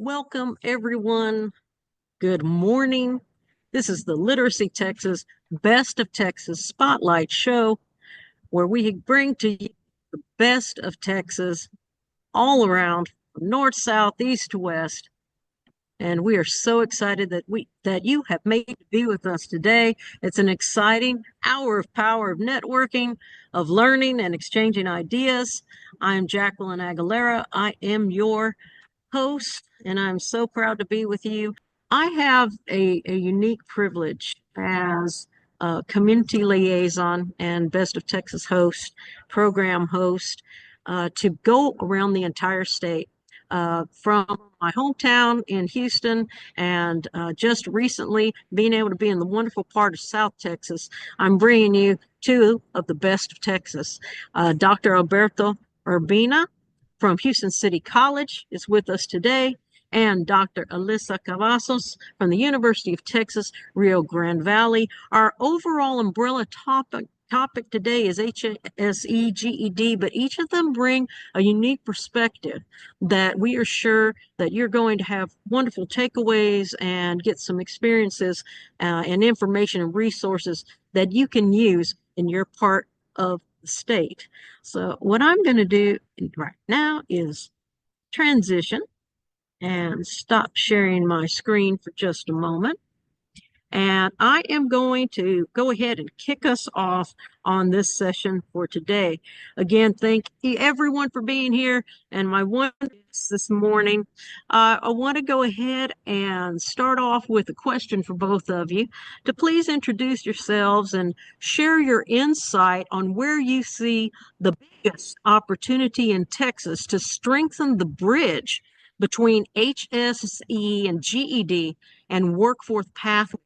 Welcome, everyone. Good morning. This is the Literacy Texas Best of Texas Spotlight Show, where we bring to you the best of Texas all around, from north, south, east to west. And we are so excited that you have made to be with us today. It's an exciting hour of power of networking, of learning and exchanging ideas. I'm Jacqueline Aguilera. I am your host, and I'm so proud to be with you. I have a unique privilege as a community liaison and Best of Texas host, program host, to go around the entire state. From my hometown in Houston, and just recently being able to be in the wonderful part of South Texas, I'm bringing you two of the best of Texas. Dr. Alberto Urbina from Houston City College is with us today, and Dr. Alyssa Cavazos from the University of Texas, Rio Grande Valley. Our overall umbrella topic today is HSE, GED, but each of them bring a unique perspective that we are sure that you're going to have wonderful takeaways and get some experiences and information and resources that you can use in your part of the state. So what I'm going to do right now is transition and stop sharing my screen for just a moment. And I am going to go ahead and kick us off on this session for today. Again, thank you everyone for being here. And my one this morning, I want to go ahead and start off with a question for both of you to please introduce yourselves and share your insight on where you see the biggest opportunity in Texas to strengthen the bridge between HSE and GED and workforce pathways.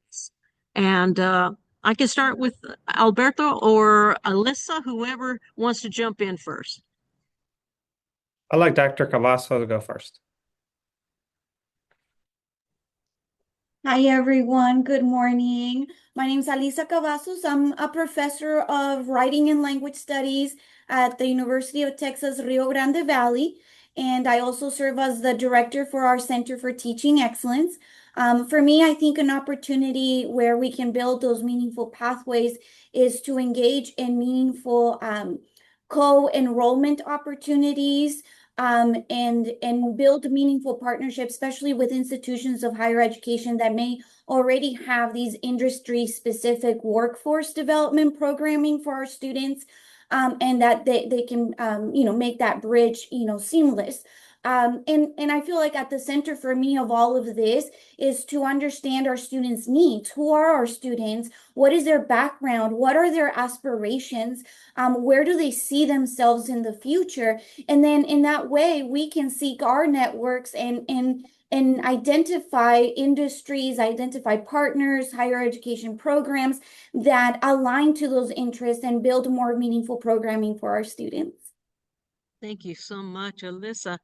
And I can start with Alberto or Alyssa, whoever wants to jump in first. I'd like Dr. Cavazos to go first. Hi, everyone. Good morning. My name is Alyssa Cavazos. I'm a professor of writing and language studies at the University of Texas, Rio Grande Valley. And I also serve as the director for our Center for Teaching Excellence. For me, I think an opportunity where we can build those meaningful pathways is to engage in meaningful co-enrollment opportunities and build meaningful partnerships, especially with institutions of higher education that may already have these industry-specific workforce development programming for our students, and that they can make that bridge seamless. And I feel like at the center for me of all of this is to understand our students' needs. Who are our students? What is their background? What are their aspirations? Where do they see themselves in the future? And then in that way, we can seek our networks and identify industries, identify partners, higher education programs that align to those interests and build more meaningful programming for our students. Thank you so much, Alyssa.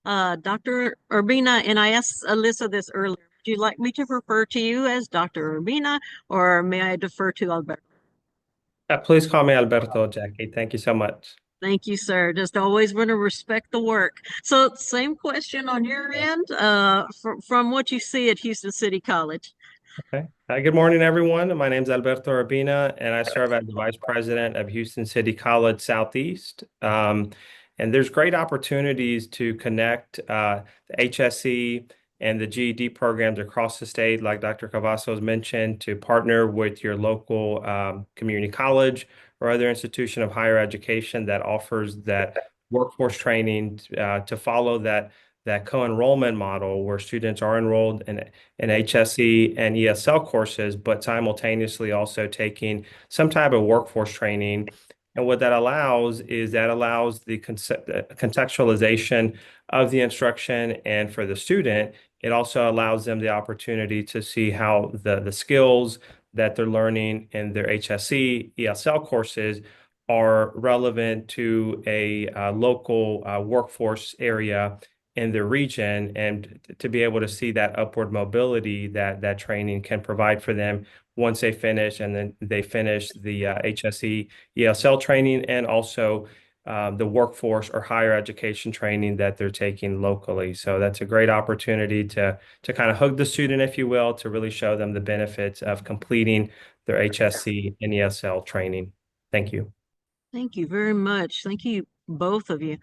Dr. Urbina, and I asked Alyssa this earlier, would you like me to refer to you as Dr. Urbina, or may I defer to Alberto? Please call me Alberto, Jackie. Thank you so much. Thank you, sir. Just always want to respect the work. So same question on your end, from what you see at Houston City College. Okay. Good morning, everyone. My name is Alberto Urbina, and I serve as the Vice President of Houston City College Southeast. And there's great opportunities to connect the HSE and the GED programs across the state, like Dr. Cavazos mentioned, to partner with your local community college or other institution of higher education that offers that workforce training to follow that co-enrollment model where students are enrolled in HSE and ESL courses, but simultaneously also taking some type of workforce training. And what that allows is the contextualization of the instruction, and for the student, it also allows them the opportunity to see how the skills that they're learning in their HSE, ESL courses are relevant to a local workforce area in the region, and to be able to see that upward mobility that training can provide for them once they finish, and then they finish the HSE ESL training, and also the workforce or higher education training that they're taking locally. So that's a great opportunity to kind of hug the student, if you will, to really show them the benefits of completing their HSE and ESL training. Thank you. Thank you very much. Thank you, both of you.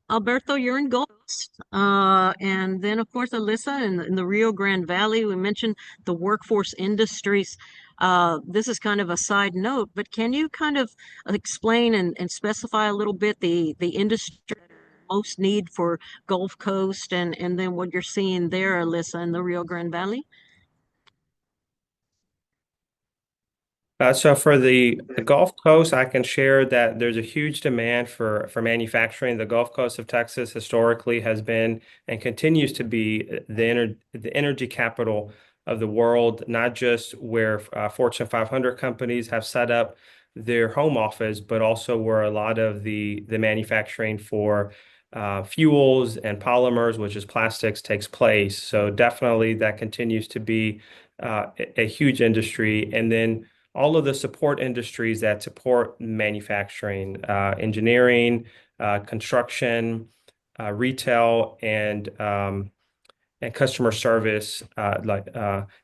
Alberto, you're in Gulf Coast, and then of course Alyssa in the Rio Grande Valley. We mentioned the workforce industries. This is kind of a side note, but can you kind of explain and specify a little bit the industry most need for Gulf Coast and then what you're seeing there, Alyssa, in the Rio Grande Valley? So for the Gulf Coast, I can share that there's a huge demand for manufacturing. The Gulf Coast of Texas historically has been and continues to be the energy capital of the world, not just where Fortune 500 companies have set up their home office, but also where a lot of the manufacturing for fuels and polymers, which is plastics, takes place. So definitely that continues to be a huge industry. And then all of the support industries that support manufacturing, engineering, construction, retail, and customer service,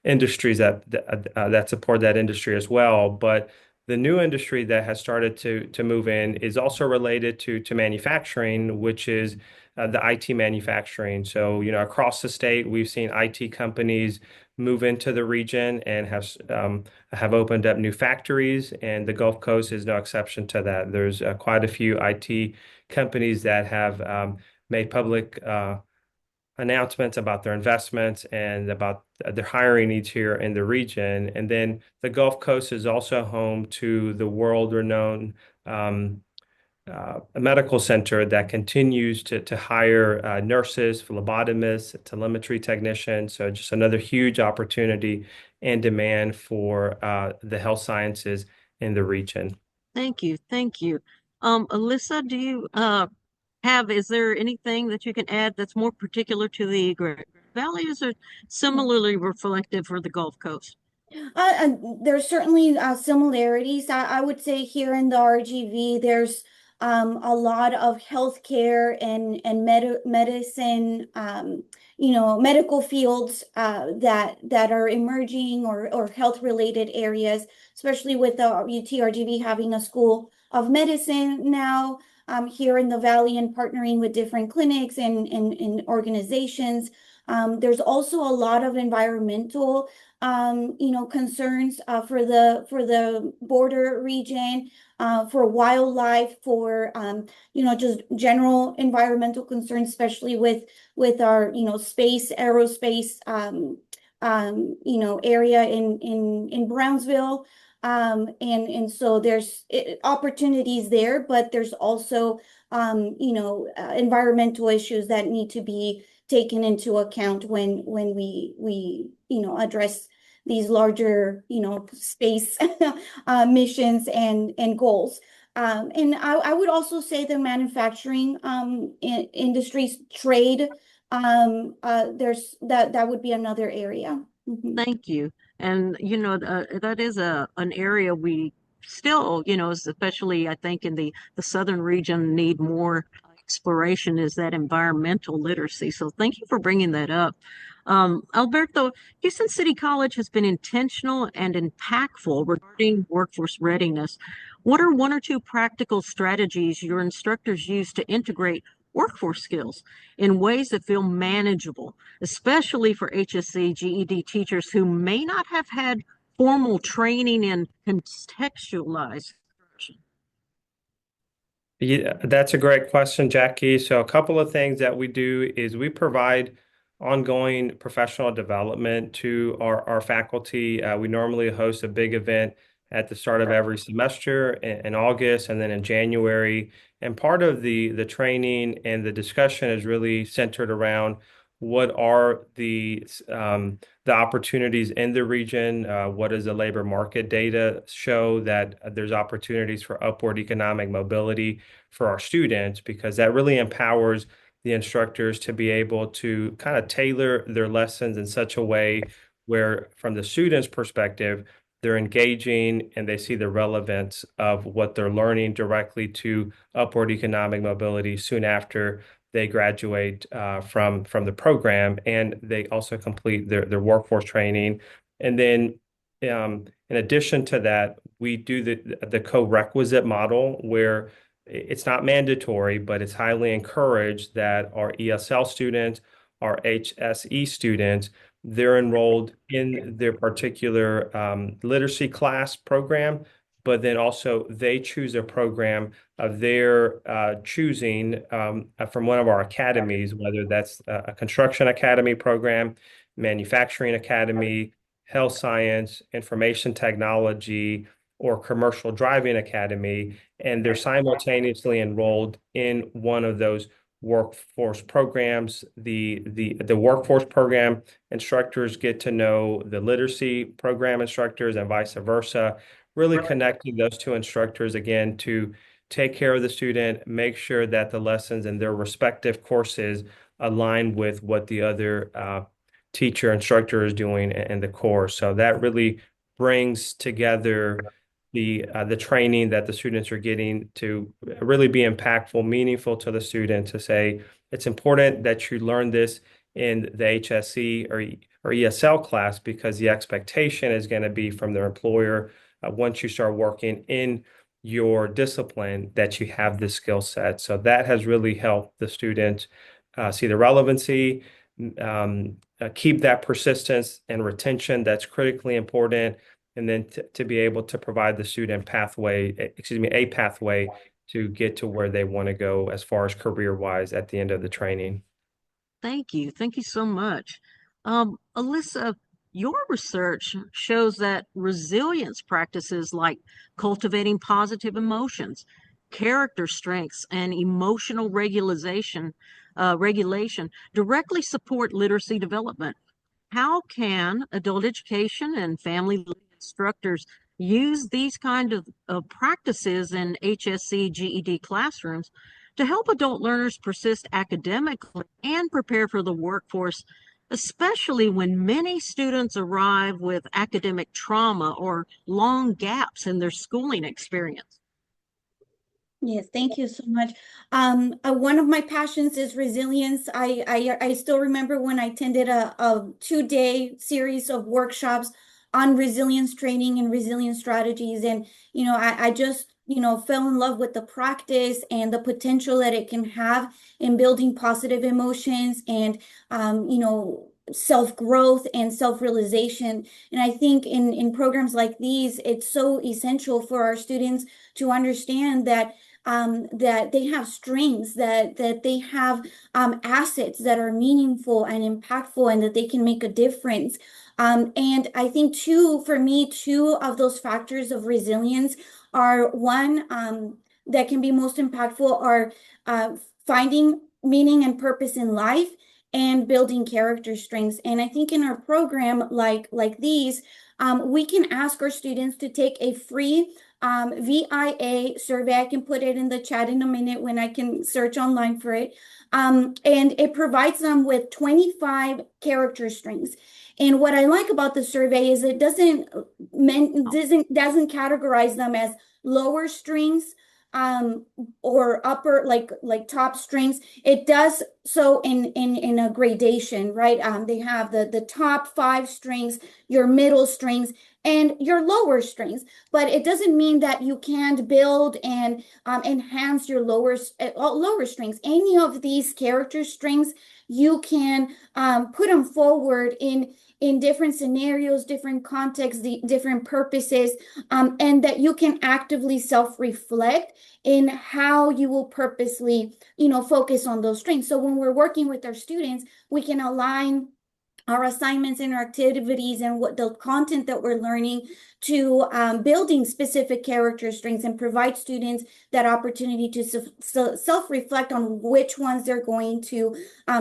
industries that support that industry as well. But the new industry that has started to move in is also related to manufacturing, which is the IT manufacturing. So, across the state, we've seen IT companies move into the region and have opened up new factories, and the Gulf Coast is no exception to that. There's quite a few IT companies that have made public announcements about their investments and about their hiring needs here in the region. And then the Gulf Coast is also home to the world-renowned a medical center that continues to hire nurses, phlebotomists, telemetry technicians. So just another huge opportunity and demand for the health sciences in the region. Thank you. Thank you. Alyssa, do you is there anything that you can add that's more particular to the Grand Valley? Is it similarly reflective for the Gulf Coast? There's certainly similarities. I would say here in the RGV, there's a lot of healthcare and medicine, medical fields that are emerging or health related areas, especially with the UTRGV having a school of medicine now here in the Valley and partnering with different clinics and organizations. There's also a lot of environmental concerns for the border region, for wildlife, for just general environmental concerns, especially with our space aerospace area in Brownsville. And so there's opportunities there, but there's also environmental issues that need to be taken into account when we address these larger space missions and goals. And I would also say the manufacturing industries trade, there's that would be another area. Mm-hmm. Thank you. And that is an area we still, especially I think in the southern region, need more exploration, is that environmental literacy. So thank you for bringing that up. Alberto, Houston City College has been intentional and impactful regarding workforce readiness. What are one or two practical strategies your instructors use to integrate workforce skills in ways that feel manageable, especially for HSE GED teachers who may not have had formal training in contextualized instruction? Yeah, that's a great question, Jackie. So a couple of things that we do is we provide ongoing professional development to our faculty. We normally host a big event at the start of every semester in August and then in January. And part of the training and the discussion is really centered around what are the opportunities in the region. What does the labor market data show that there's opportunities for upward economic mobility for our students, because that really empowers the instructors to be able to kind of tailor their lessons in such a way where, from the student's perspective, they're engaging, and they see the relevance of what they're learning directly to upward economic mobility soon after they graduate from the program, and they also complete their workforce training. And then in addition to that, we do the co-requisite model where it's not mandatory, but it's highly encouraged that our ESL students, our HSE students, they're enrolled in their particular literacy class program, but then also they choose a program of their choosing from one of our academies, whether that's a construction academy program, manufacturing academy, health science, information technology, or commercial driving academy, and they're simultaneously enrolled in one of those workforce programs. The workforce program instructors get to know the literacy program instructors and vice versa, really connecting those two instructors again to take care of the student, make sure that the lessons in their respective courses align with what the other teacher instructor is doing in the course. So that really brings together the training that the students are getting to really be impactful, meaningful to the student, to say it's important that you learn this in the HSE or ESL class, because the expectation is going to be from their employer once you start working in your discipline that you have this skill set. So that has really helped the students see the relevancy, keep that persistence and retention that's critically important, and then to be able to provide the student a pathway to get to where they want to go as far as career-wise at the end of the training. Thank you. Thank you so much. Alyssa, your research shows that resilience practices like cultivating positive emotions, character strengths, and emotional regulation directly support literacy development. How can adult education and family instructors use these of practices in HSE GED classrooms to help adult learners persist academically and prepare for the workforce, especially when many students arrive with academic trauma or long gaps in their schooling experience? Yes, thank you so much. One of my passions is resilience. I still remember when I attended a 2-day series of workshops on resilience training and resilience strategies. And, I just, fell in love with the practice and the potential that it can have in building positive emotions and, self-growth and self-realization. And I think in programs like these, it's so essential for our students to understand that that they have strengths, that they have assets that are meaningful and impactful, and that they can make a difference. And I think for me, two of those factors of resilience are one that can be most impactful are finding meaning and purpose in life and building character strengths. And I think in our program like these, we can ask our students to take a free VIA survey. I can put it in the chat in a minute when I can search online for it. And it provides them with 25 character strings. And what I like about the survey is it doesn't categorize them as lower strings or upper like top strings. It does so in a gradation, right? They have the top 5 strings, your middle strings, and your lower strings, but it doesn't mean that you can't build and enhance your lower strings. Any of these character strings, you can put them forward in different scenarios, different contexts, different purposes, and that you can actively self-reflect in how you will purposely, focus on those strengths. So when we're working with our students, we can align our assignments and our activities and what the content that we're learning to building specific character strengths, and provide students that opportunity to self-reflect on which ones they're going to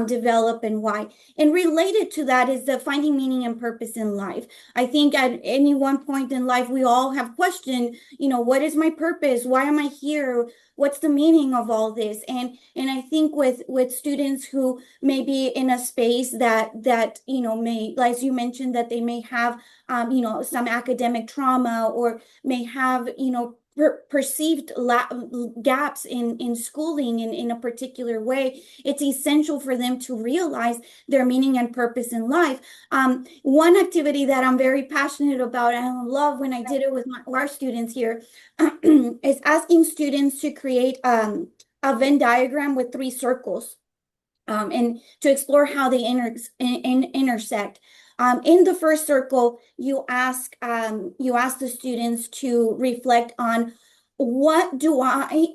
develop and why. And related to that is the finding meaning and purpose in life. I think at any one point in life, we all have questioned, what is my purpose? Why am I here? What's the meaning of all this? And I think with students who may be in a space that may, as you mentioned, that they may have, some academic trauma, or may have, perceived gaps in schooling in a particular way. It's essential for them to realize their meaning and purpose in life. One activity that I'm very passionate about, and I love when I did it with our students here, is asking students to create a Venn diagram with 3 circles, and to explore how they intersect. In the first circle, you ask the students to reflect on, what do I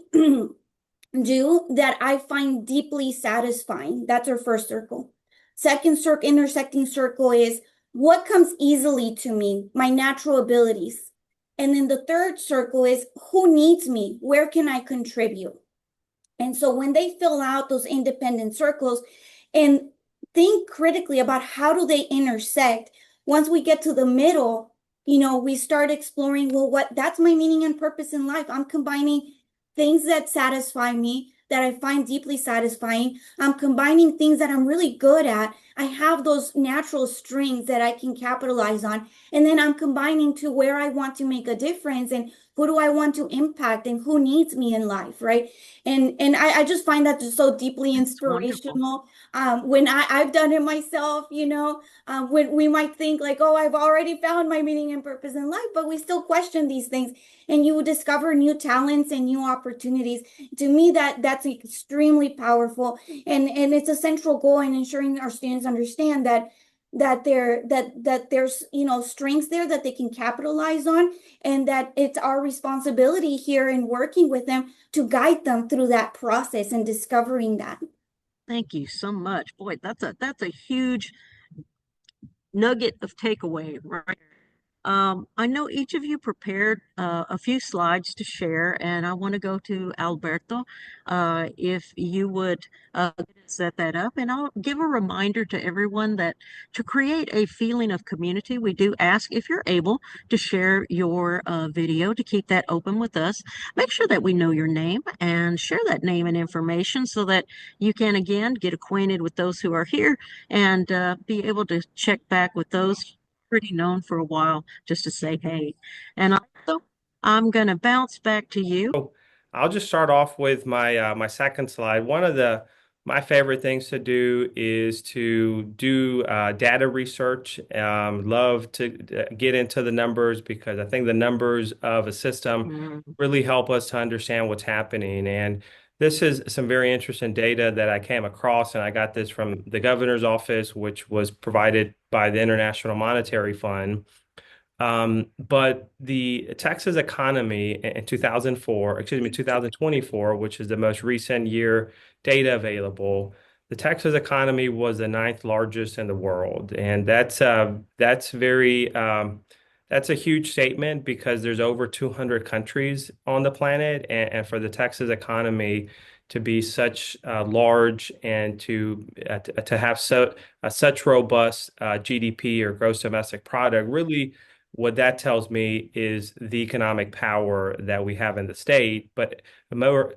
do that I find deeply satisfying? That's our first circle. Second circle, intersecting circle, is what comes easily to me, my natural abilities. And then the third circle is, who needs me? Where can I contribute? And so when they fill out those independent circles and think critically about how do they intersect, once we get to the middle, we start exploring, well, that's my meaning and purpose in life. I'm combining things that satisfy me, that I find deeply satisfying. I'm combining things that I'm really good at. I have those natural strengths that I can capitalize on. And then I'm combining to where I want to make a difference, and who do I want to impact, and who needs me in life, right? And I just find that just so deeply inspirational. When I've done it myself, when we might think like, oh, I've already found my meaning and purpose in life, but we still question these things, and you discover new talents and new opportunities. To me, that's extremely powerful, and it's a central goal in ensuring our students understand that there's strengths there that they can capitalize on, and that it's our responsibility here in working with them to guide them through that process and discovering that. Thank you so much. Boy, that's a huge nugget of takeaway, right? I know each of you prepared a few slides to share, and I want to go to Alberto. If you would set that up, and I'll give a reminder to everyone that to create a feeling of community, we do ask if you're able to share your video to keep that open with us. Make sure that we know your name and share that name and information so that you can, again, get acquainted with those who are here and be able to check back with those pretty known for a while just to say hey. And also, I'm going to bounce back to you. I'll just start off with my second slide. One of my favorite things to do is to do data research. Love to get into the numbers, because I think the numbers of a system really help us to understand what's happening. And this is some very interesting data that I came across, and I got this from the governor's office, which was provided by the International Monetary Fund. But the Texas economy in 2024, which is the most recent year data available, the Texas economy was the 9th largest in the world. And that's a huge statement, because there's over 200 countries on the planet, and for the Texas economy to be such large, and to have such robust GDP, or gross domestic product, really what that tells me is the economic power that we have in the state. But more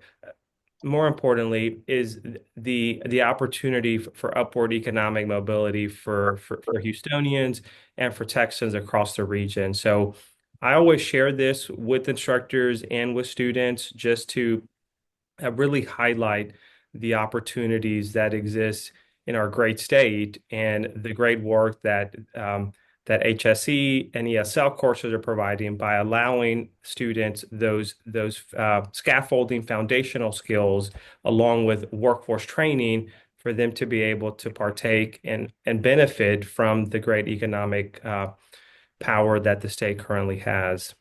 importantly is the opportunity for upward economic mobility for Houstonians and for Texans across the region. So I always share this with instructors and with students, just to really highlight the opportunities that exist in our great state, and the great work that HSE and ESL courses are providing, by allowing students those scaffolding foundational skills, along with workforce training, for them to be able to partake and benefit from the great economic power that the state currently has.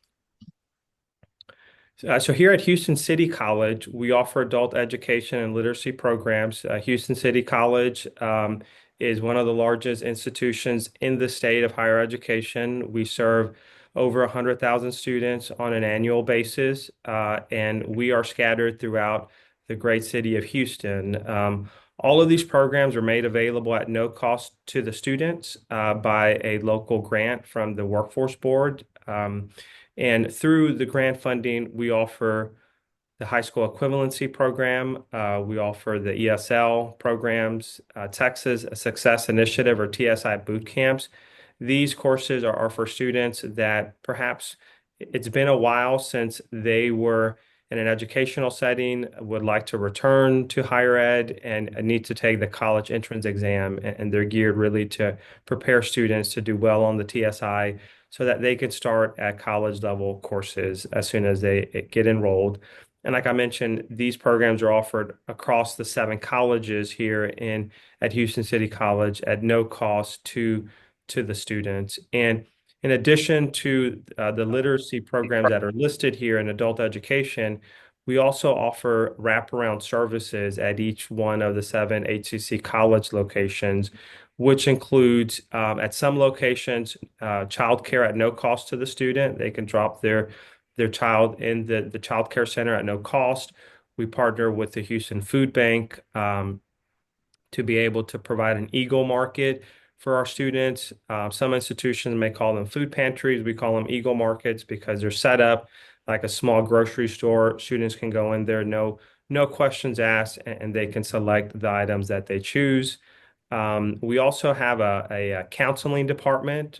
So here at Houston City College, we offer adult education and literacy programs. Houston City College is one of the largest institutions in the state of higher education. We serve over 100,000 students on an annual basis, and we are scattered throughout the great city of Houston. All of these programs are made available at no cost to the students by a local grant from the Workforce Board. And through the grant funding, we offer the high school equivalency program. We offer the ESL programs, Texas Success Initiative or TSI boot camps. These courses are for students that perhaps it's been a while since they were in an educational setting, would like to return to higher ed and need to take the college entrance exam. And they're geared really to prepare students to do well on the TSI so that they can start at college level courses as soon as they get enrolled. And like I mentioned, these programs are offered across the 7 colleges here at Houston City College at no cost to the students. And in addition to the literacy programs that are listed here in adult education, we also offer wraparound services at each one of the 7 HCC college locations, which includes at some locations childcare at no cost to the student. They can drop their child in the child care center at no cost. We partner with the Houston Food Bank to be able to provide an Eagle Market for our students. Some institutions may call them food pantries. We call them Eagle Markets because they're set up like a small grocery store. Students can go in there, no questions asked, and they can select the items that they choose. We also have a counseling department,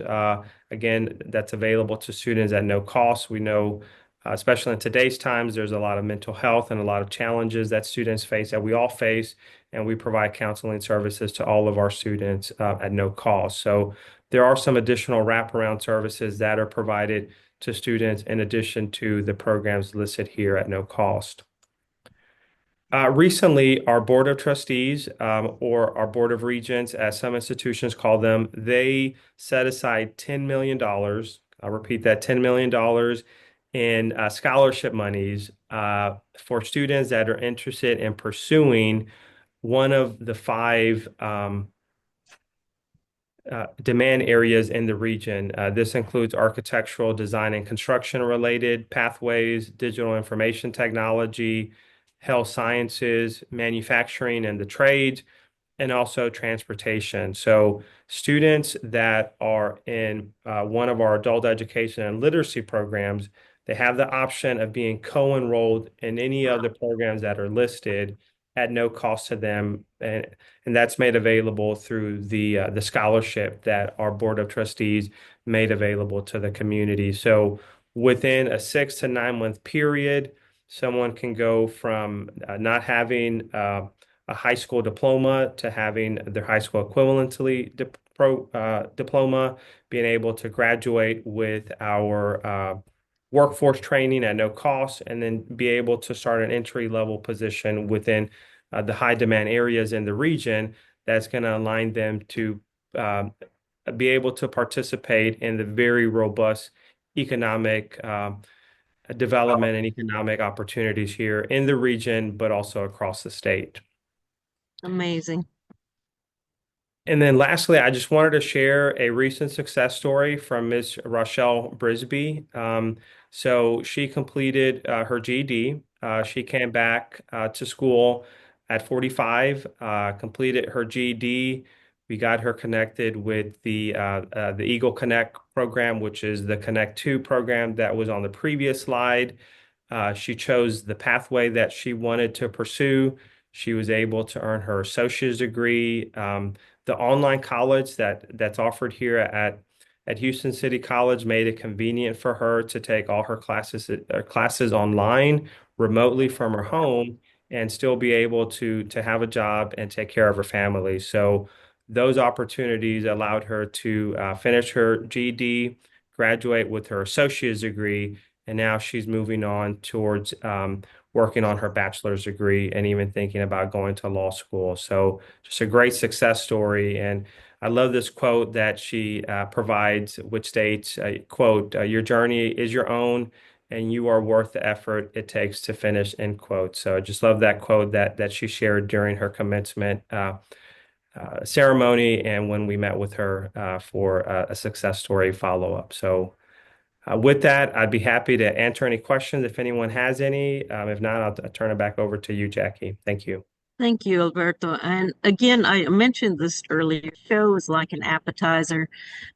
again, that's available to students at no cost. We know, especially in today's times, there's a lot of mental health and a lot of challenges that students face, that we all face, and we provide counseling services to all of our students at no cost. So there are some additional wraparound services that are provided to students in addition to the programs listed here at no cost. Recently, our Board of Trustees, or our Board of Regents, as some institutions call them, they set aside $10 million. I'll repeat that, $10 million in scholarship monies for students that are interested in pursuing one of the 5 demand areas in the region. This includes architectural design and construction related pathways, digital information technology, health sciences, manufacturing and the trades, and also transportation. So students that are in one of our adult education and literacy programs, they have the option of being co-enrolled in any of the programs that are listed at no cost to them. And that's made available through the scholarship that our Board of Trustees made available to the community. So within a 6 to 9 month period, someone can go from not having a high school diploma to having their high school equivalency diploma, being able to graduate with our workforce training at no cost, and then be able to start an entry-level position within the high demand areas in the region that's going to align them to be able to participate in the very robust economic development and economic opportunities here in the region, but also across the state. Amazing. And then lastly, I just wanted to share a recent success story from Ms. Rochelle Brisby. So she completed her GED. She came back to school at 45, completed her GED. We got her connected with the Eagle Connect program, which is the Connect 2 program that was on the previous slide. She chose the pathway that she wanted to pursue. She was able to earn her associate's degree. The online college that's offered here at Houston City College made it convenient for her to take all her classes online remotely from her home and still be able to have a job and take care of her family. So those opportunities allowed her to finish her GED, graduate with her associate's degree, and now she's moving on towards working on her bachelor's degree and even thinking about going to law school. So just a great success story. And I love this quote that she provides, which states, quote, "Your journey is your own and you are worth the effort it takes to finish," end quote. So I just love that quote that she shared during her commencement ceremony and when we met with her for a success story follow-up. So with that, I'd be happy to answer any questions if anyone has any. If not, I'll turn it back over to you, Jackie. Thank you. Thank you, Alberto. And again, I mentioned this earlier, show is like an appetizer.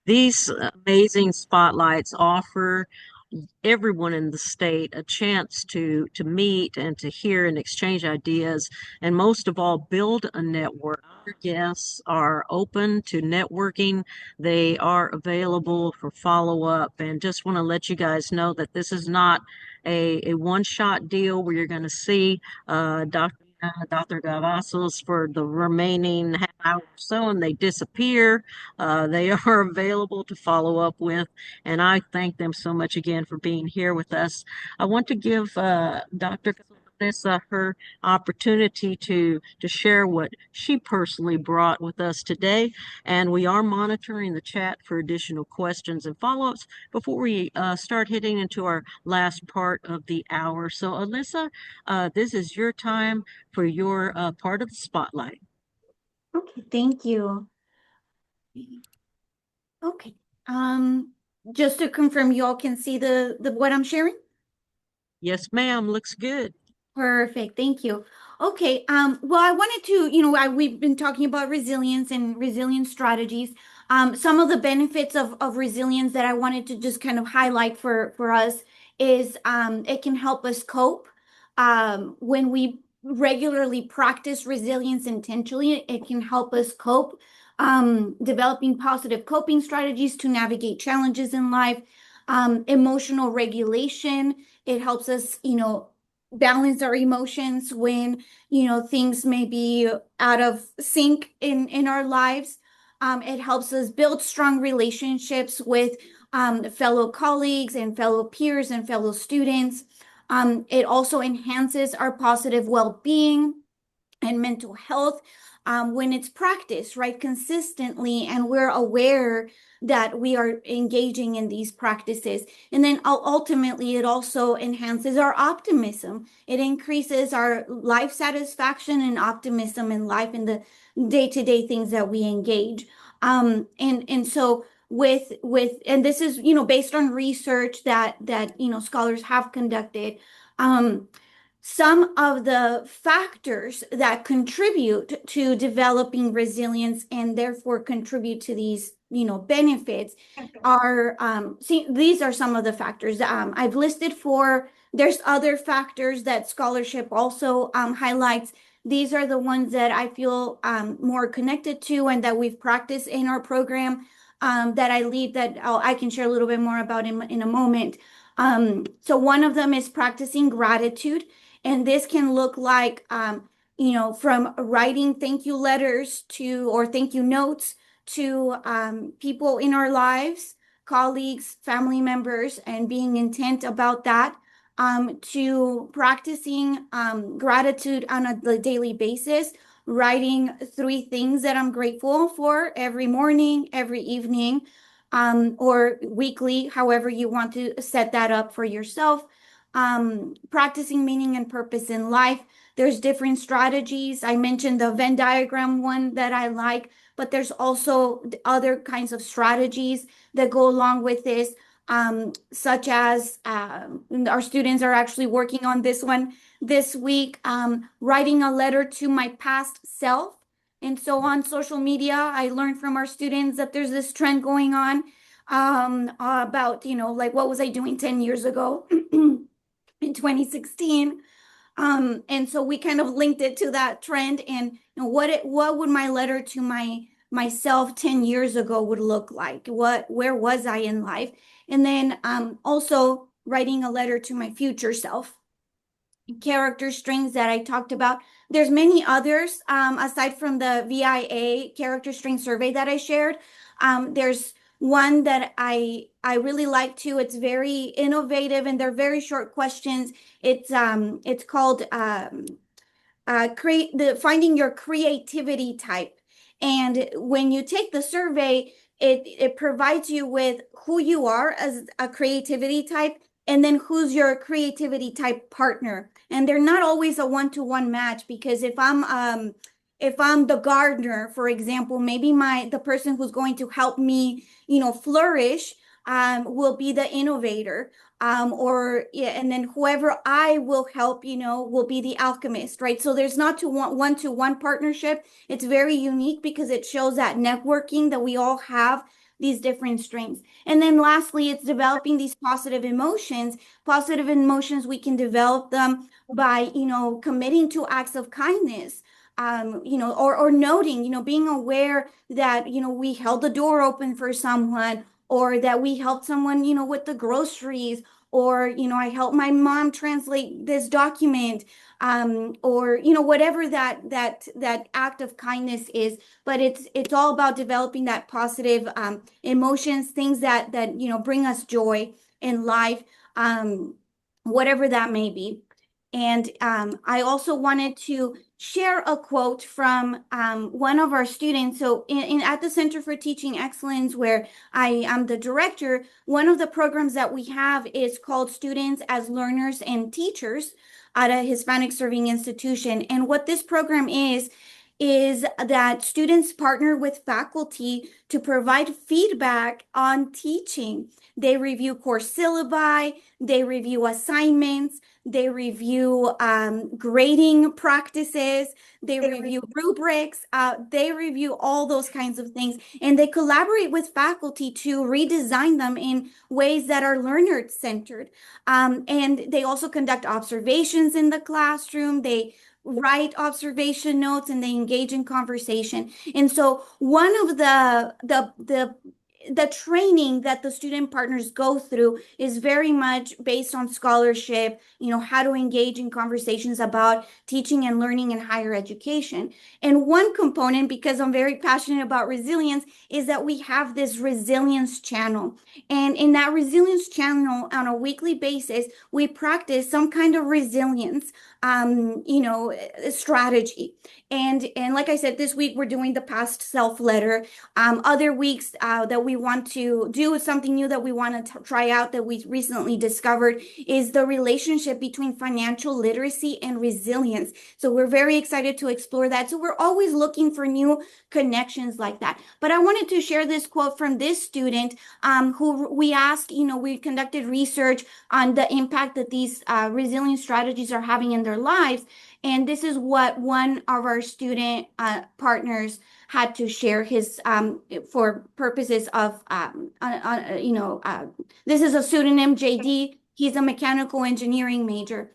These amazing spotlights offer everyone in the state a chance to meet and to hear and exchange ideas, and most of all, build a network. Our guests are open to networking. They are available for follow-up, and just want to let you guys know that this is not a one-shot deal where you're going to see Dr. Cavazos for the remaining half hour or so and they disappear. They are available to follow up with, and I thank them so much again for being here with us. I want to give Dr. Alyssa her opportunity to share what she personally brought with us today, and we are monitoring the chat for additional questions and follow-ups before we start hitting into our last part of the hour. So, Alyssa, this is your time for your part of the spotlight. Okay, thank you. Okay. Just to confirm, you all can see the what I'm sharing? Yes, ma'am. Looks good. Perfect. Thank you. Okay. Well, I wanted to, we've been talking about resilience and resilience strategies. Some of the benefits of resilience that I wanted to just kind of highlight for us is it can help us cope. When we regularly practice resilience intentionally, it can help us cope. Developing positive coping strategies to navigate challenges in life. Emotional regulation. It helps us, balance our emotions when things may be out of sync in our lives. It helps us build strong relationships with fellow colleagues and fellow peers and fellow students. It also enhances our positive well-being and mental health when it's practiced right consistently and we're aware that we are engaging in these practices. And then ultimately it also enhances our optimism. It increases our life satisfaction and optimism in life and the day-to-day things that we engage. And so with and this is based on research that scholars have conducted. Some of the factors that contribute to developing resilience and therefore contribute to these benefits are these are some of the factors I've listed. There's other factors that scholarship also highlights. These are the ones that I feel more connected to and that we've practiced in our program that I lead, that I can share a little bit more about in a moment. So one of them is practicing gratitude. And this can look like, from writing thank you letters or thank you notes to people in our lives, colleagues, family members, and being intent about that, to practicing gratitude on a daily basis, writing 3 things that I'm grateful for every morning, every evening, or weekly, however you want to set that up for yourself. Practicing meaning and purpose in life. There's different strategies. I mentioned the Venn diagram one that I like, but there's also other kinds of strategies that go along with this, such as our students are actually working on this one this week, writing a letter to my past self. And so on social media, I learned from our students that there's this trend going on about, like, what was I doing 10 years ago? In 2016. And so we kind of linked it to that trend, and what would my letter to myself 10 years ago would look like? Where was I in life? And then also writing a letter to my future self. Character strings that I talked about. There's many others aside from the VIA character string survey that I shared. There's one that I really like too. It's very innovative and they're very short questions. It's called finding your creativity type. And when you take the survey, it provides you with who you are as a creativity type and then who's your creativity type partner. And they're not always a one-to-one match, because if I'm the gardener, for example, maybe the person who's going to help me, flourish, will be the innovator. And then whoever I will help, will be the alchemist, right? So there's not one-to-one partnership. It's very unique because it shows that networking that we all have, these different strengths. And then lastly, it's developing these positive emotions. Positive emotions, we can develop them by, committing to acts of kindness. Or noting, being aware that, we held the door open for someone, or that we helped someone, with the groceries, or, I helped my mom translate this document, or, whatever that act of kindness is. But it's all about developing that positive, emotions, things that, bring us joy in life, whatever that may be. And I also wanted to share a quote from one of our students. So at the Center for Teaching Excellence, where I am the director, one of the programs that we have is called Students as Learners and Teachers at a Hispanic Serving Institution. And what this program is that students partner with faculty to provide feedback on teaching. They review course syllabi, they review assignments, they review grading practices, they review rubrics, they review all those kinds of things, and they collaborate with faculty to redesign them in ways that are learner-centered. And they also conduct observations in the classroom. They write observation notes, and they engage in conversation. And so one of the training that the student partners go through is very much based on scholarship, how to engage in conversations about teaching and learning in higher education. And one component, because I'm very passionate about resilience, is that we have this resilience channel. And in that resilience channel, on a weekly basis, we practice some kind of resilience, strategy. And like I said, this week we're doing the past self letter. Other weeks that we want to do something new that we want to try out that we recently discovered is the relationship between financial literacy and resilience. So we're very excited to explore that. So we're always looking for new connections like that. But I wanted to share this quote from this student who we asked, we conducted research on the impact that these resilience strategies are having in their lives. And this is what one of our student partners had to share his for purposes of this is a pseudonym, JD. He's a mechanical engineering major.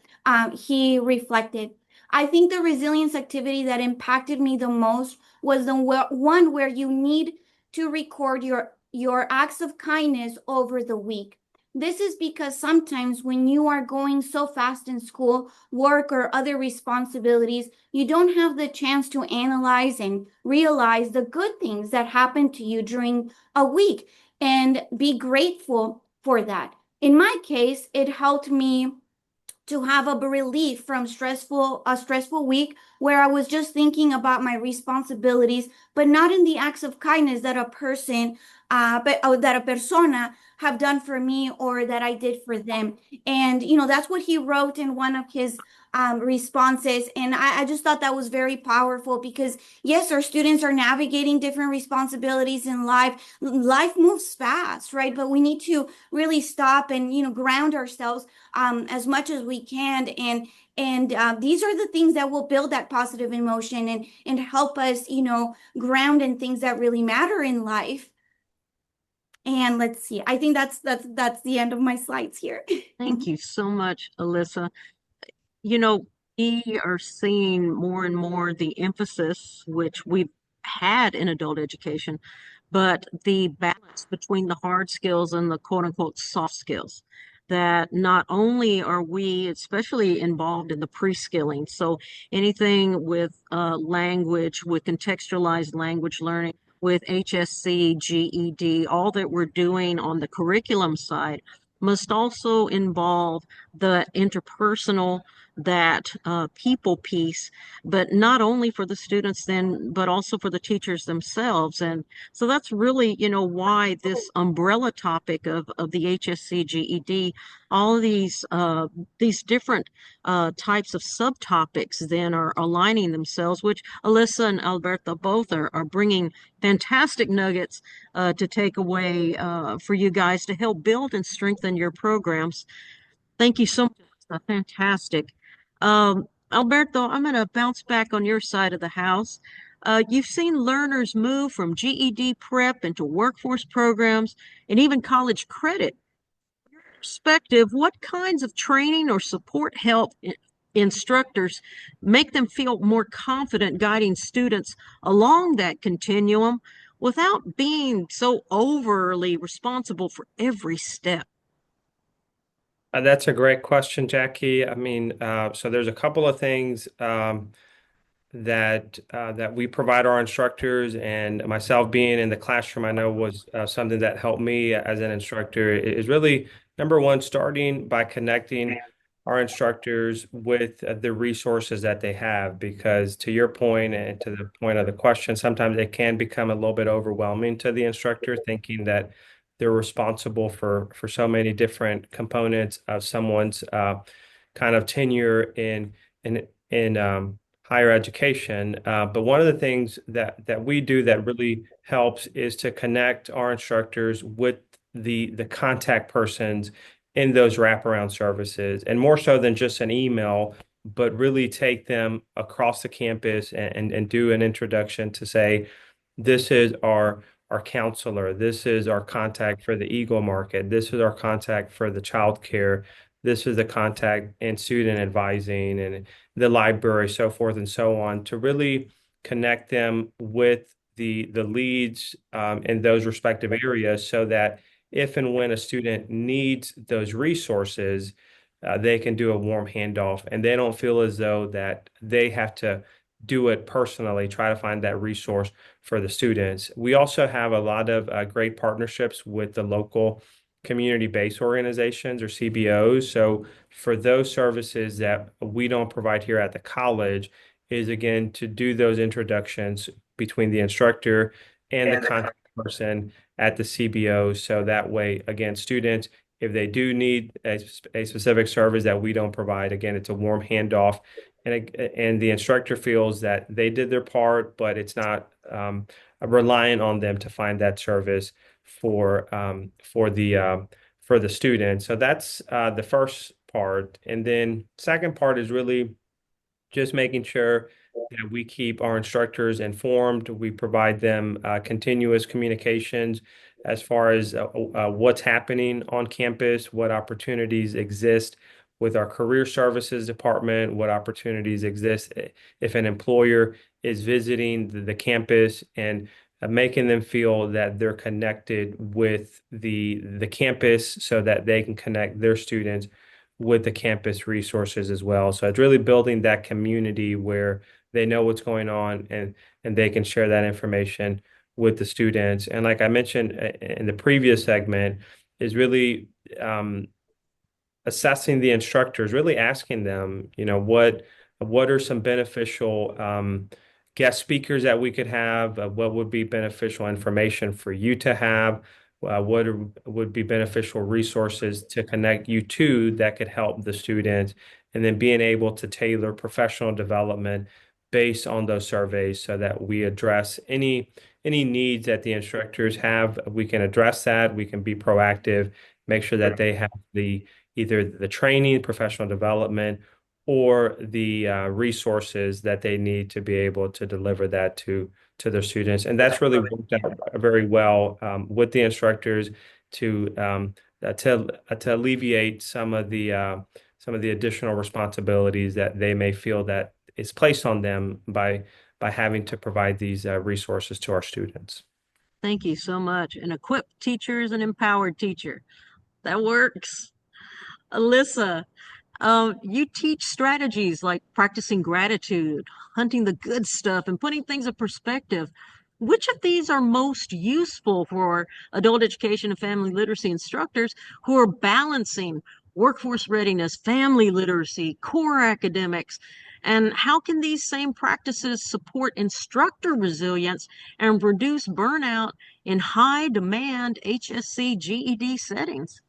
He reflected, I think the resilience activity that impacted me the most was the one where you need to record your acts of kindness over the week. This is because sometimes when you are going so fast in school, work, or other responsibilities, you don't have the chance to analyze and realize the good things that happen to you during a week and be grateful for that. In my case, it helped me to have a relief from a stressful week where I was just thinking about my responsibilities, but not in the acts of kindness that a persona have done for me or that I did for them. And, that's what he wrote in one of his responses. And I just thought that was very powerful because, yes, our students are navigating different responsibilities in life. Life moves fast, right? But we need to really stop and, ground ourselves as much as we can. And these are the things that will build that positive emotion and help us, ground in things that really matter in life. And let's see, I think that's the end of my slides here. Thank you so much, Alyssa. We are seeing more and more the emphasis, which we've had in adult education, but the balance between the hard skills and the quote unquote soft skills. That not only are we especially involved in the pre-skilling, so anything with language, with contextualized language learning, with HSE, GED, all that we're doing on the curriculum side must also involve the interpersonal, that people piece, but not only for the students then, but also for the teachers themselves. And so that's really, why this umbrella topic of the HSC GED, all of these different types of subtopics then are aligning themselves, which Alyssa and Alberto both are bringing fantastic nuggets to take away for you guys to help build and strengthen your programs. Thank you so much. Fantastic. Alberto, I'm going to bounce back on your side of the house. You've seen learners move from GED prep into workforce programs and even college credit. Perspective, what kinds of training or support help instructors make them feel more confident guiding students along that continuum without being so overly responsible for every step? That's a great question, Jackie. I mean, so there's a couple of things that we provide our instructors, and myself being in the classroom, I know was something that helped me as an instructor. Is really number one, starting by connecting our instructors with the resources that they have, because to your point and to the point of the question, sometimes it can become a little bit overwhelming to the instructor, thinking that they're responsible for so many different components of someone's kind of tenure in higher education. But one of the things that we do that really helps is to connect our instructors with the contact persons in those wraparound services, and more so than just an email, but really take them across the campus and do an introduction to say, this is our counselor, this is our contact for the Eagle Market, this is our contact for the child care, this is the contact in student advising and the library, so forth and so on, to really connect them with the leads in those respective areas, so that if and when a student needs those resources, they can do a warm handoff and they don't feel as though that they have to do it personally, try to find that resource for the students. We also have a lot of great partnerships with the local community-based organizations or CBOs. So for those services that we don't provide here at the college, is again to do those introductions between the instructor and the contact person at the CBO. So that way, again, students, if they do need a specific service that we don't provide, again, it's a warm handoff. And the instructor feels that they did their part, but it's not relying on them to find that service for the student. So that's the first part. And then second part is really just making sure that we keep our instructors informed. We provide them continuous communications as far as what's happening on campus, what opportunities exist with our career services department, what opportunities exist if an employer is visiting the campus, and making them feel that they're connected with the campus so that they can connect their students with the campus resources as well. So it's really building that community where they know what's going on, and they can share that information with the students. And like I mentioned in the previous segment, is really assessing the instructors, really asking them, what are some beneficial guest speakers that we could have? What would be beneficial information for you to have? Would be beneficial resources to connect you to that could help the students? And then being able to tailor professional development based on those surveys, so that we address any needs that the instructors have. We can address that. We can be proactive, make sure that they have either the training, professional development, or the resources that they need to be able to deliver that to their students. And that's really worked out very well with the instructors to alleviate some of the additional responsibilities that they may feel that is placed on them by having to provide these resources to our students. Thank you so much. An equipped teacher is an empowered teacher. That works. Alyssa, you teach strategies like practicing gratitude, hunting the good stuff, and putting things in perspective. Which of these are most useful for adult education and family literacy instructors who are balancing workforce readiness, family literacy, core academics? And how can these same practices support instructor resilience and reduce burnout in high demand HSE GED settings?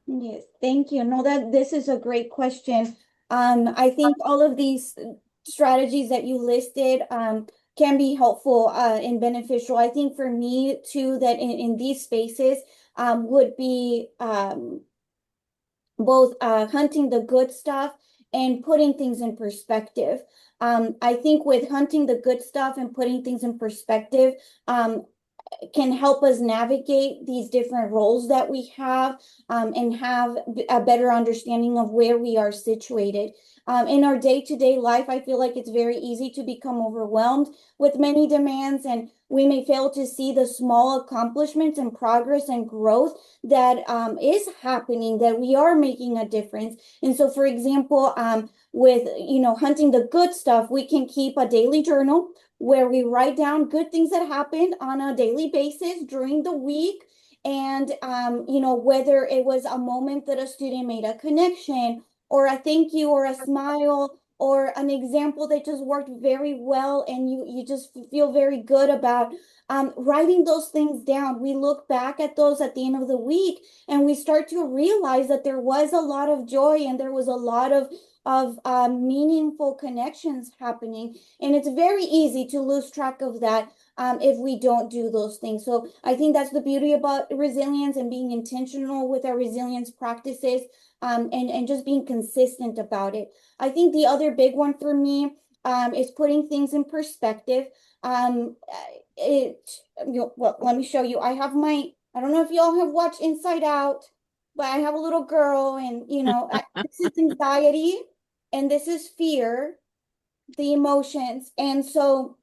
Yes, thank you. No, that this is a great question. I think all of these strategies that you listed can be helpful and beneficial. I think for me too, that in these spaces would be both hunting the good stuff and putting things in perspective. I think with hunting the good stuff and putting things in perspective, can help us navigate these different roles that we have, and have a better understanding of where we are situated. In our day-to-day life, I feel like it's very easy to become overwhelmed with many demands, and we may fail to see the small accomplishments and progress and growth that is happening, that we are making a difference. And so, for example, with hunting the good stuff, we can keep a daily journal where we write down good things that happened on a daily basis during the week. And, whether it was a moment that a student made a connection, or a thank you, or a smile, or an example that just worked very well, and you just feel very good about writing those things down. We look back at those at the end of the week, and we start to realize that there was a lot of joy, and there was a lot of meaningful connections happening. And it's very easy to lose track of that if we don't do those things. So I think that's the beauty about resilience, and being intentional with our resilience practices, and just being consistent about it. I think the other big one for me is putting things in perspective. Well, let me show you. I don't know if y'all have watched Inside Out, but I have a little girl, and this is anxiety, and this is fear, the emotions. And so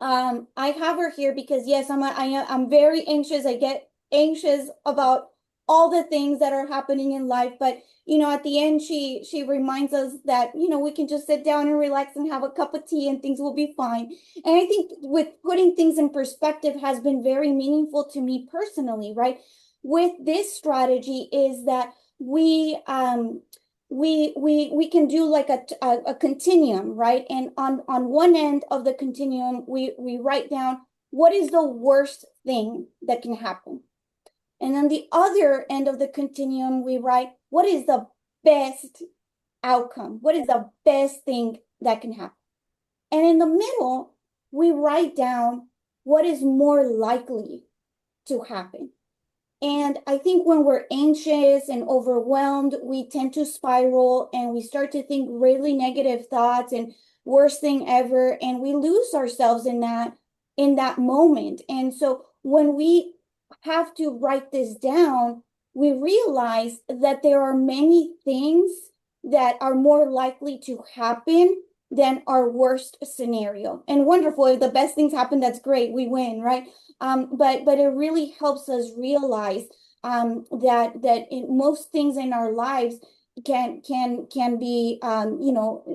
I have her here because, yes, I'm very anxious. I get anxious about all the things that are happening in life, but at the end, she reminds us that we can just sit down and relax and have a cup of tea, and things will be fine. And I think with putting things in perspective has been very meaningful to me personally, right? With this strategy is that we can do like a continuum, right? And on one end of the continuum, we write down what is the worst thing that can happen. And then the other end of the continuum, we write what is the best outcome? What is the best thing that can happen? And in the middle, we write down what is more likely to happen. And I think when we're anxious and overwhelmed, we tend to spiral, and we start to think really negative thoughts and worst thing ever. And we lose ourselves in that moment. And so when we have to write this down, we realize that there are many things that are more likely to happen than our worst scenario. And wonderful, if the best things happen, that's great, we win, right? But it really helps us realize that most things in our lives can be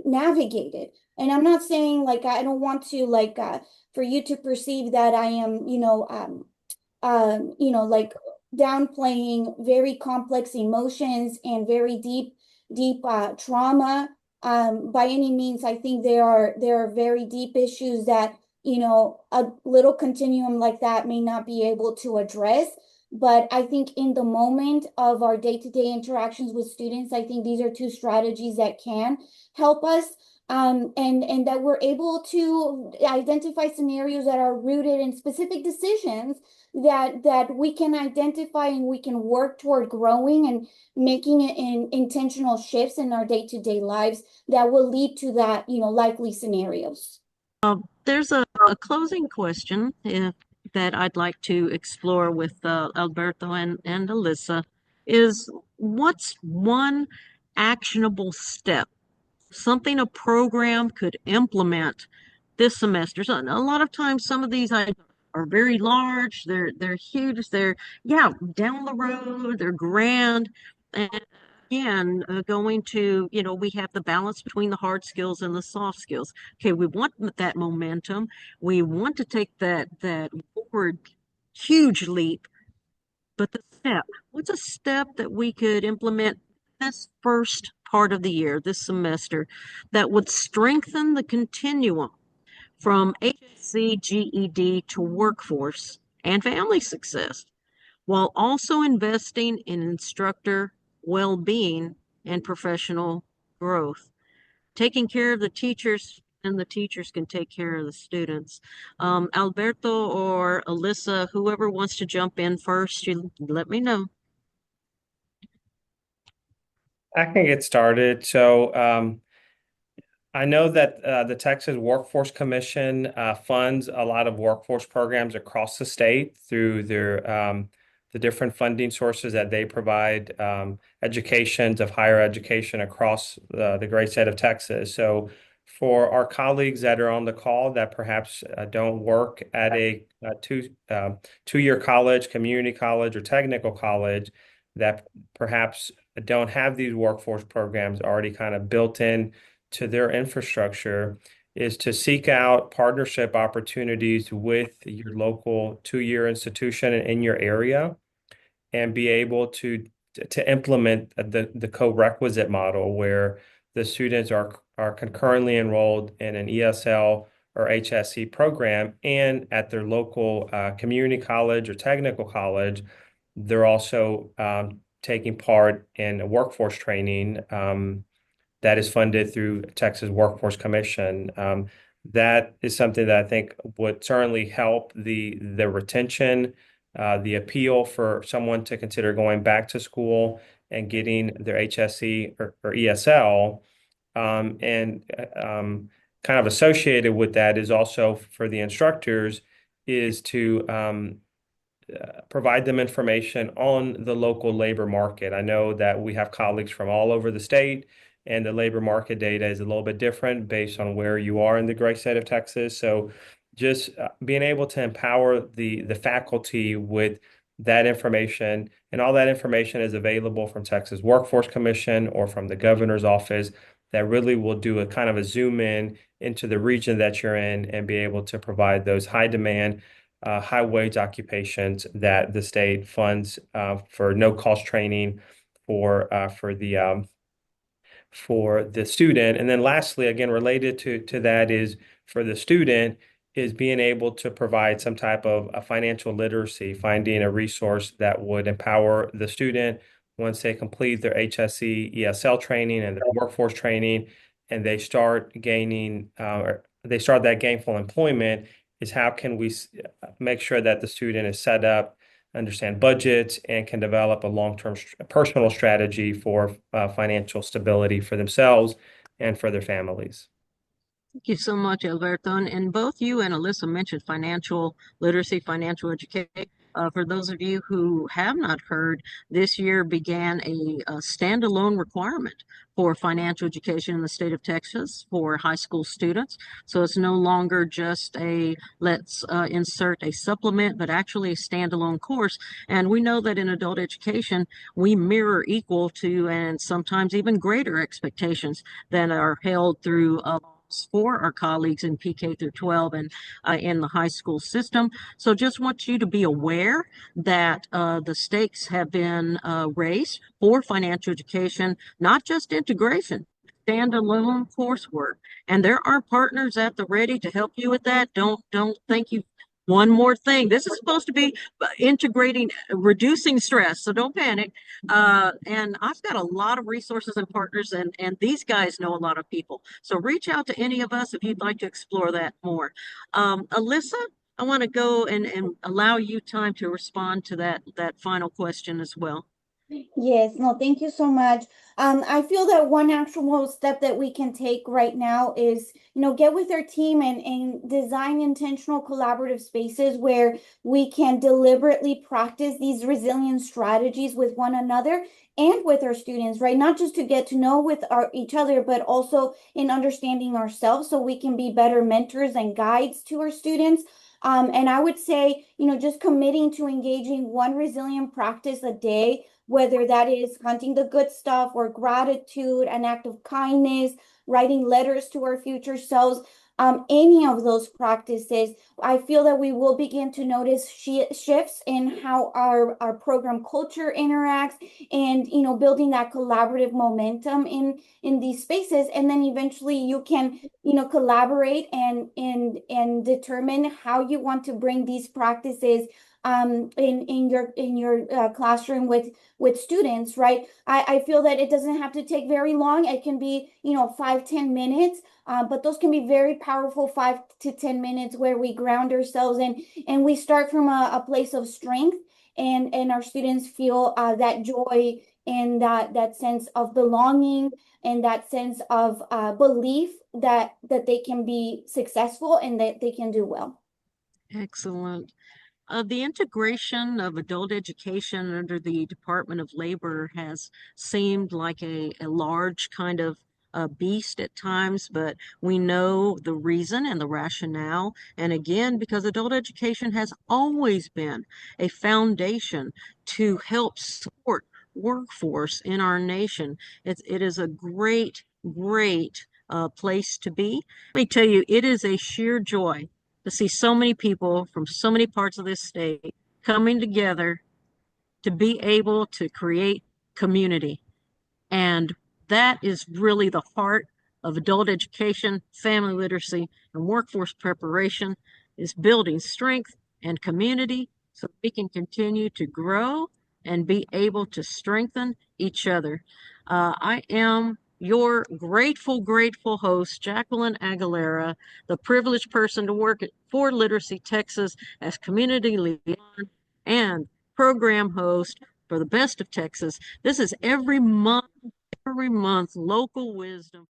navigated. And I'm not saying, like, I don't want to for you to perceive that I am like downplaying very complex emotions and very deep trauma. By any means. I think there are very deep issues that a little continuum like that may not be able to address. But I think in the moment of our day-to-day interactions with students, I think these are two strategies that can help us, and that we're able to identify scenarios that are rooted in specific decisions that we can identify, and we can work toward growing and making it in intentional shifts in our day-to-day lives that will lead to that, likely scenarios. There's a closing question that I'd like to explore with Alberto and Alyssa is, what's one actionable step, something a program could implement this semester? So a lot of times some of these items are very large, they're huge, they're down the road, they're grand. And again, going to, we have the balance between the hard skills and the soft skills. Okay, we want that momentum. We want to take that forward huge leap. But the step, what's a step that we could implement this first part of the year, this semester, that would strengthen the continuum from HSE, GED to workforce and family success, while also investing in instructor well-being and professional growth, taking care of the teachers, and the teachers can take care of the students. Alberto or Alyssa, whoever wants to jump in first, you let me know. I can get started. I know that the Texas Workforce Commission funds a lot of workforce programs across the state through the different funding sources that they provide, educations of higher education across the great state of Texas. So, for our colleagues that are on the call that perhaps don't work at a two-year college, community college, or technical college, that perhaps don't have these workforce programs already kind of built in to their infrastructure, is to seek out partnership opportunities with your local two-year institution in your area and be able to implement the co-requisite model where the students are concurrently enrolled in an ESL or HSE program, and at their local community college or technical college, they're also taking part in workforce training that is funded through Texas Workforce Commission. That is something that I think would certainly help the retention, the appeal for someone to consider going back to school and getting their HSE or ESL. And kind of associated with that is also for the instructors is to provide them information on the local labor market. I know that we have colleagues from all over the state, and the labor market data is a little bit different based on where you are in the great state of Texas. So just being able to empower the faculty with that information, and all that information is available from Texas Workforce Commission or from the governor's office, that really will do a kind of a zoom in into the region that you're in and be able to provide those high demand, high wage occupations that the state funds for no cost training for the student. And then lastly, again, related to that is for the student is being able to provide some type of a financial literacy, finding a resource that would empower the student once they complete their HSE ESL training and their workforce training, and they start gaining or they start that gainful employment, is how can we make sure that the student is set up, understand budgets, and can develop a long-term personal strategy for financial stability for themselves and for their families. Thank you so much, Alberto. And both you and Alyssa mentioned financial literacy, financial education. For those of you who have not heard, this year began a standalone requirement for financial education in the state of Texas for high school students. So it's no longer just a let's insert a supplement, but actually a standalone course. And we know that in adult education, we mirror equal to and sometimes even greater expectations than are held through for our colleagues in PK through 12 and in the high school system. So just want you to be aware that the stakes have been raised for financial education, not just integration, standalone coursework. And there are partners at the ready to help you with that. Don't think you. One more thing. This is supposed to be integrating, reducing stress, so don't panic. And I've got a lot of resources and partners, and these guys know a lot of people. So reach out to any of us if you'd like to explore that more. Alyssa, I want to go and allow you time to respond to that final question as well. Yes, no, thank you so much. I feel that one actual step that we can take right now is, get with our team and design intentional collaborative spaces where we can deliberately practice these resilience strategies with one another and with our students, right? Not just to get to know with each other, but also in understanding ourselves so we can be better mentors and guides to our students. And I would say, just committing to engaging one resilient practice a day, whether that is hunting the good stuff or gratitude, an act of kindness, writing letters to our future selves, any of those practices, I feel that we will begin to notice shifts in how our program culture interacts and, building that collaborative momentum in these spaces. And then eventually you can, collaborate and determine how you want to bring these practices in your classroom with students, right? I feel that it doesn't have to take very long. It can be 5-10 minutes, but those can be very powerful 5 to 10 minutes where we ground ourselves and we start from a place of strength and our students feel that joy and that sense of belonging and that sense of belief that they can be successful and that they can do well. Excellent. The integration of adult education under the Department of Labor has seemed like a large kind of beast at times, but we know the reason and the rationale. And again, because adult education has always been a foundation to help support workforce in our nation. It is a great, great place to be. Let me tell you, it is a sheer joy to see so many people from so many parts of this state coming together to be able to create community. And that is really the heart of adult education, family literacy, and workforce preparation, is building strength and community so we can continue to grow and be able to strengthen each other. I am your grateful, grateful host, Jacqueline Aguilera, the privileged person to work for Literacy Texas as community liaison and program host for the Best of Texas. This is every month, local wisdom.